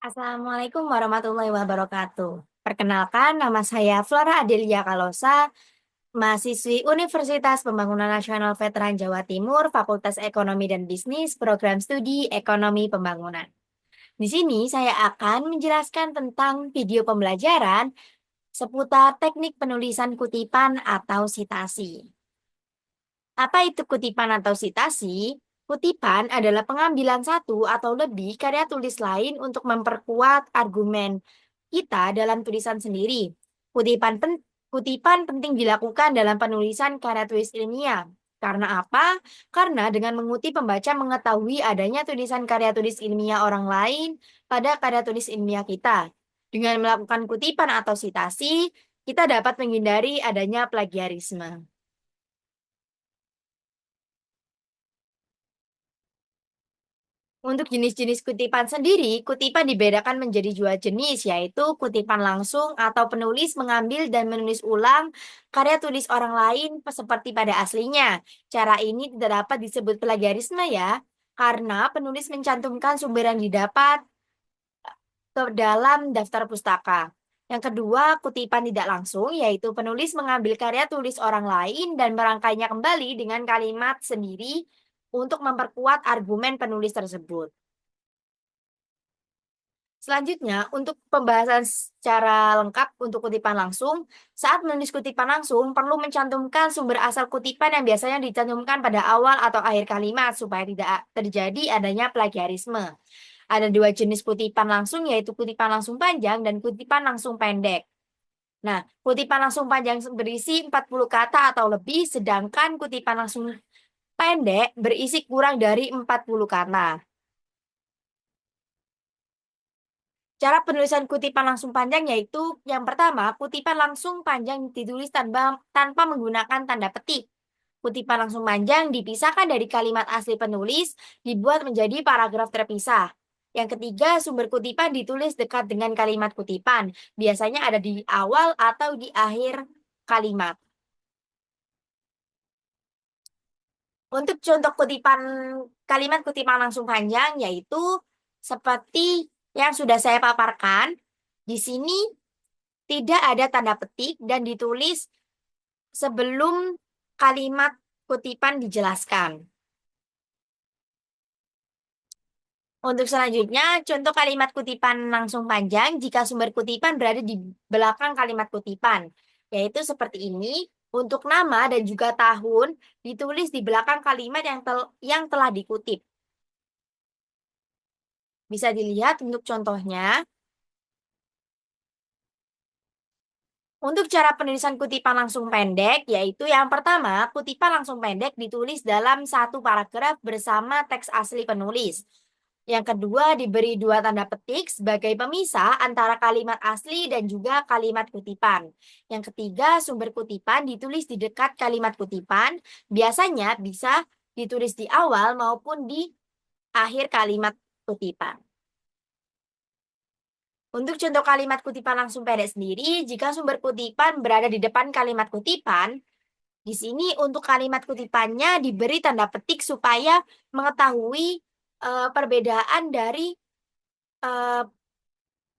Assalamualaikum warahmatullahi wabarakatuh. Perkenalkan, nama saya Flora Adelia Kalosa, mahasiswi Universitas Pembangunan Nasional Veteran Jawa Timur, Fakultas Ekonomi dan Bisnis, Program Studi Ekonomi Pembangunan. Di sini saya akan menjelaskan tentang video pembelajaran seputar teknik penulisan kutipan atau sitasi. Apa itu kutipan atau sitasi? Kutipan adalah pengambilan satu atau lebih karya tulis lain untuk memperkuat argumen kita dalam tulisan sendiri. Kutipan penting dilakukan dalam penulisan karya tulis ilmiah. Karena apa? Karena dengan mengutip pembaca mengetahui adanya tulisan karya tulis ilmiah orang lain pada karya tulis ilmiah kita. Dengan melakukan kutipan atau sitasi, kita dapat menghindari adanya plagiarisme. Untuk jenis-jenis kutipan sendiri, kutipan dibedakan menjadi dua jenis, yaitu kutipan langsung atau penulis mengambil dan menulis ulang karya tulis orang lain seperti pada aslinya. Cara ini tidak dapat disebut plagiarisme ya, karena penulis mencantumkan sumber yang didapat ke dalam daftar pustaka. Yang kedua, kutipan tidak langsung, yaitu penulis mengambil karya tulis orang lain dan merangkainya kembali dengan kalimat sendiri untuk memperkuat argumen penulis tersebut. Selanjutnya, untuk pembahasan secara lengkap untuk kutipan langsung, saat menulis kutipan langsung perlu mencantumkan sumber asal kutipan yang biasanya dicantumkan pada awal atau akhir kalimat supaya tidak terjadi adanya plagiarisme. Ada dua jenis kutipan langsung, yaitu kutipan langsung panjang dan kutipan langsung pendek. Nah, kutipan langsung panjang berisi 40 kata atau lebih, sedangkan kutipan langsung pendek berisi kurang dari 40 kata. Cara penulisan kutipan langsung panjang yaitu yang pertama, kutipan langsung panjang ditulis tanpa menggunakan tanda petik. Kutipan langsung panjang dipisahkan dari kalimat asli penulis, dibuat menjadi paragraf terpisah. Yang ketiga, sumber kutipan ditulis dekat dengan kalimat kutipan, biasanya ada di awal atau di akhir kalimat. Untuk contoh kalimat kutipan langsung panjang yaitu seperti yang sudah saya paparkan, di sini tidak ada tanda petik dan ditulis sebelum kalimat kutipan dijelaskan. Untuk selanjutnya, contoh kalimat kutipan langsung panjang jika sumber kutipan berada di belakang kalimat kutipan, yaitu seperti ini. Untuk nama dan juga tahun ditulis di belakang kalimat yang telah dikutip. Bisa dilihat untuk contohnya. Untuk cara penulisan kutipan langsung pendek, yaitu yang pertama, kutipan langsung pendek ditulis dalam satu paragraf bersama teks asli penulis. Yang kedua, diberi dua tanda petik sebagai pemisah antara kalimat asli dan juga kalimat kutipan. Yang ketiga, sumber kutipan ditulis di dekat kalimat kutipan, biasanya bisa ditulis di awal maupun di akhir kalimat kutipan. Untuk contoh kalimat kutipan langsung pendek sendiri, jika sumber kutipan berada di depan kalimat kutipan, di sini untuk kalimat kutipannya diberi tanda petik supaya mengetahui perbedaan dari eh,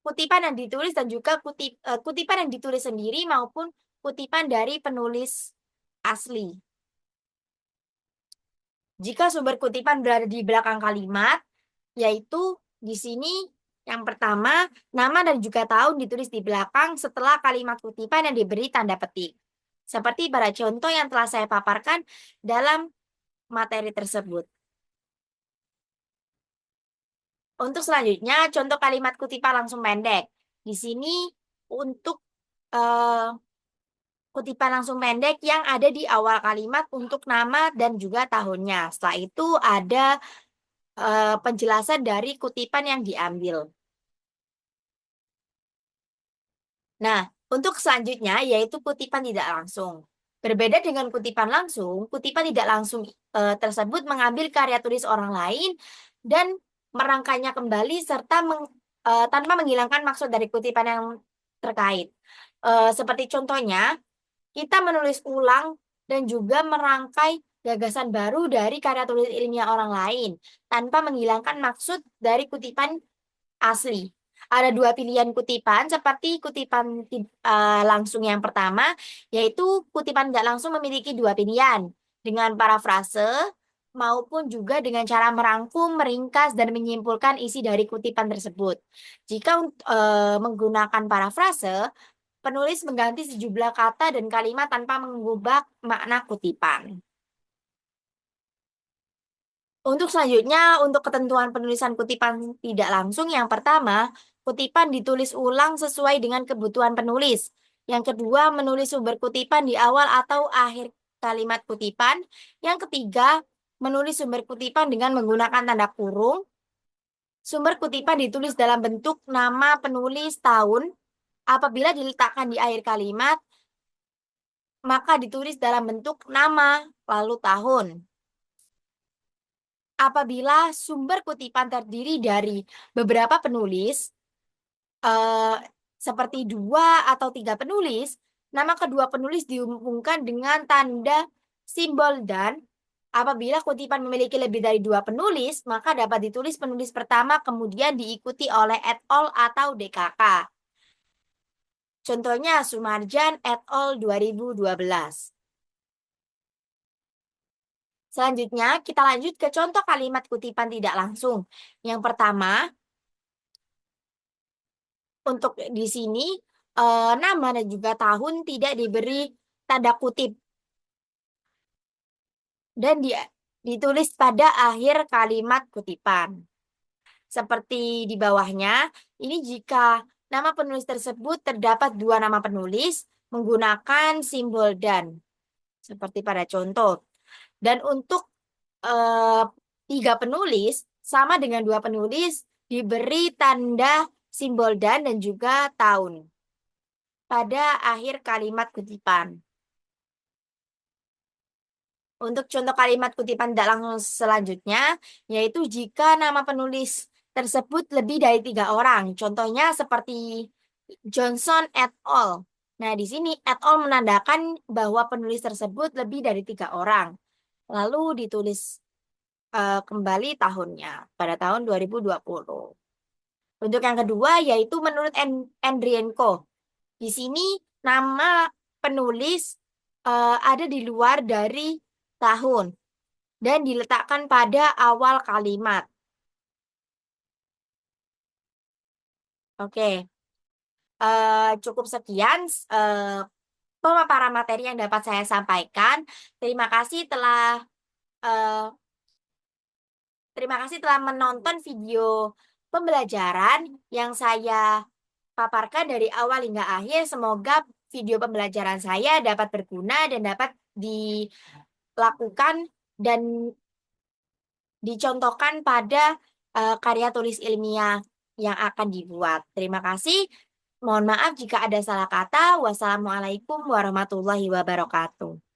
kutipan yang ditulis dan juga kutipan yang ditulis sendiri maupun kutipan dari penulis asli. Jika sumber kutipan berada di belakang kalimat, yaitu di sini yang pertama, nama dan juga tahun ditulis di belakang setelah kalimat kutipan yang diberi tanda petik. Seperti pada contoh yang telah saya paparkan dalam materi tersebut. Untuk selanjutnya, contoh kalimat kutipan langsung pendek. Di sini untuk eh, kutipan langsung pendek yang ada di awal kalimat untuk nama dan juga tahunnya. Setelah itu ada penjelasan dari kutipan yang diambil. Nah, untuk selanjutnya yaitu kutipan tidak langsung. Berbeda dengan kutipan langsung, kutipan tidak langsung tersebut mengambil karya tulis orang lain dan merangkainya kembali serta tanpa menghilangkan maksud dari kutipan yang terkait. Seperti contohnya, kita menulis ulang dan juga merangkai gagasan baru dari karya tulis ilmiah orang lain tanpa menghilangkan maksud dari kutipan asli. Ada dua pilihan kutipan, seperti kutipan langsung yang pertama, yaitu kutipan tidak langsung memiliki dua pilihan, dengan parafrase maupun juga dengan cara merangkum, meringkas, dan menyimpulkan isi dari kutipan tersebut. Jika menggunakan parafrase, penulis mengganti sejumlah kata dan kalimat tanpa mengubah makna kutipan. Untuk selanjutnya, untuk ketentuan penulisan kutipan tidak langsung, yang pertama, kutipan ditulis ulang sesuai dengan kebutuhan penulis. Yang kedua, menulis sumber kutipan di awal atau akhir kalimat kutipan. Yang ketiga, menulis sumber kutipan dengan menggunakan tanda kurung. Sumber kutipan ditulis dalam bentuk nama penulis, tahun. Apabila diletakkan di akhir kalimat, maka ditulis dalam bentuk nama, lalu tahun. Apabila sumber kutipan terdiri dari beberapa penulis, eh, seperti dua atau tiga penulis, nama kedua penulis dihubungkan dengan tanda simbol dan. Apabila kutipan memiliki lebih dari dua penulis, maka dapat ditulis penulis pertama kemudian diikuti oleh et al. Atau DKK. Contohnya Sumarjan et al. 2012. Selanjutnya, kita lanjut ke contoh kalimat kutipan tidak langsung. Yang pertama, untuk di sini nama dan juga tahun tidak diberi tanda kutip dan ditulis pada akhir kalimat kutipan. Seperti di bawahnya, ini jika nama penulis tersebut terdapat dua nama penulis menggunakan simbol dan, seperti pada contoh. Dan untuk tiga penulis sama dengan dua penulis diberi tanda simbol dan juga tahun pada akhir kalimat kutipan. Untuk contoh kalimat kutipan tidak langsung selanjutnya, yaitu jika nama penulis tersebut lebih dari tiga orang. Contohnya seperti Johnson et al. Nah, di sini et al. Menandakan bahwa penulis tersebut lebih dari tiga orang. Lalu ditulis kembali tahunnya pada tahun 2020. Untuk yang kedua, yaitu menurut Andrienko. Di sini nama penulis ada di luar dari tahun dan diletakkan pada awal kalimat. Oke, cukup sekian pemaparan materi yang dapat saya sampaikan. Terima kasih eh, menonton video pembelajaran yang saya paparkan dari awal hingga akhir. Semoga video pembelajaran saya dapat berguna dan dapat dilakukan dan dicontohkan pada karya tulis ilmiah yang akan dibuat. Terima kasih. Mohon maaf jika ada salah kata. Wassalamualaikum warahmatullahi wabarakatuh.